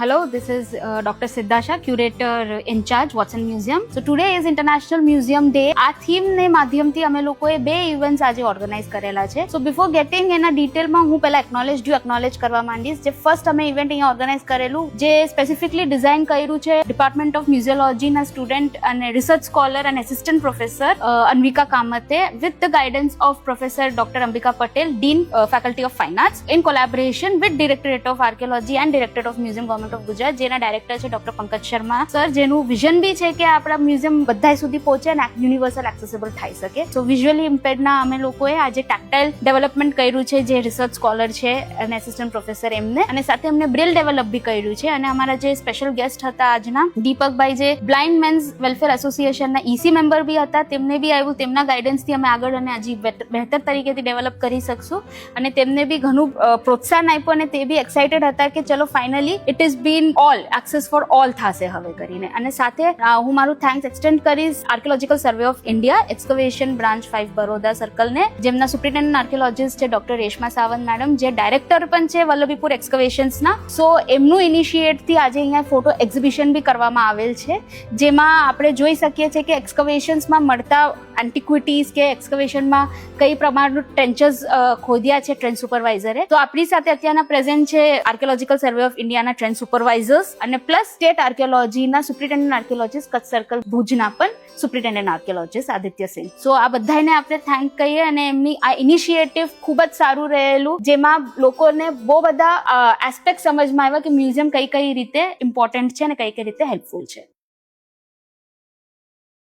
Hello, this is Dr. Siddhasha, curator in charge, Watson Museum. So today is International Museum Day. આ theme ને માધ્યમથી અમે લોકોએ બે ઇવેન્ટ્સ આજે ઓર્ગેનાઇઝ કરેલા છે. સો બિફોર ગેટિંગ એના ડિટેલમાં હું પહેલા એક્નોલેજ કરવા માંડીશ. જે ફર્સ્ટ અમે ઇવેન્ટ અહીંયા ઓર્ગેનાઇઝ કરેલું, જે સ્પેસિફિકલી ડિઝાઇન કર્યું છે ડિપાર્ટમેન્ટ ઓફ મ્યુઝિયોલોજીના સ્ટુડન્ટ અને રિસર્ચ સ્કોલર અને assistant professor Anvika Kamate with the guidance of professor doctor Ambika Patel, dean faculty of fine arts, in collaboration with directorate of archaeology and directorate of museum government of Gujarat, જેના director છે doctor Pankaj Sharma sir, જેનું vision બી છે કે આપણા museum બધા સુધી પહોંચે અને યુનિવર્સલ એક્સેસિબલ થઈ શકે. સો વિઝ્યુઅલી ઇમ્પેર્ડના અમે લોકોએ આજે ટેક્ટાઇલ ડેવલપમેન્ટ કર્યું છે, જે રિસર્ચ સ્કોલર છે અને આસિસ્ટન્ટ પ્રોફેસર એમને, અને સાથે એમને બ્રેલ ડેવલપ બી કર્યું છે. અને અમારા જે સ્પેશિયલ ગેસ્ટ હતા આજના, દીપકભાઈ, જે બ્લાઇન્ડ મેન્સ વેલફેર એસોસિએશનના ઈસી મેમ્બર બી હતા, તેમને બી આવ્યું. તેમના ગાઈડન્સથી અમે આગળ અને હજી બહેતર તરીકેથી ડેવલપ કરી શકશું, અને તેમને બી ઘણું પ્રોત્સાહન આપ્યું, અને તે બી એક્સાઇટેડ હતા કે ચલો finally it is been all access for all થશે હવે કરીને. અને સાથે હું મારું થેન્ક્સ એક્સટેન્ડ કરીશ archaeological survey of India excavation branch 5 Baroda સર્કલને, જેમના સુપ્રિન્ટેન્ડન્ટ આર્કિયોલોજીસ્ટ છે ડોક્ટર રેશમા સાવંત મેડમ, જે ડાયરેક્ટર પણ છે વલ્લભીપુર એક્સકવેશન્સના. સો એમનું ઇનિશિએટથી આજે અહીંયા ફોટો એક્ઝિબિશન બી કરવામાં આવેલ છે, જેમાં આપણે જોઈ શકીએ છીએ કે એક્સકવેશન્સમાં મળતા એન્ટિક્વિટીઝ કે એક્સકવેશનમાં કઈ પ્રમાણનું ટ્રેન્ચર્સ ખોદ્યા છે ટ્રેન્ડ સુપરવાઇઝરે. તો આપણી સાથે અત્યારના પ્રેઝન્ટ છે આર્કિયોલોજીકલ સર્વે ઓફ ઇન્ડિયાના ટ્રેન્ડ સુપરવાઇઝર્સ, અને પ્લસ સ્ટેટ આર્કિયોલોજીના સુપ્રિન્ટેન્ડન્ટ આર્કિયોલોજીસ્ટ કચ્છ સર્કલ ભુજના પણ સુપ્રિન્ટેન્ડન્ટ આર્કિયોલોજીસ્ટ આદિત્ય સિંહ. સો આ બધાને આપણે થેન્ક કહીએ, અને એમની આ ઇનિશિયેટિવ ખૂબ જ સારું રહેલું, જેમાં લોકોને બહુ બધા એસ્પેક્ટ સમજમાં આવ્યા કે મ્યુઝિયમ કઈ રીતે ઇમ્પોર્ટન્ટ છે અને કઈ રીતે હેલ્પફુલ છે.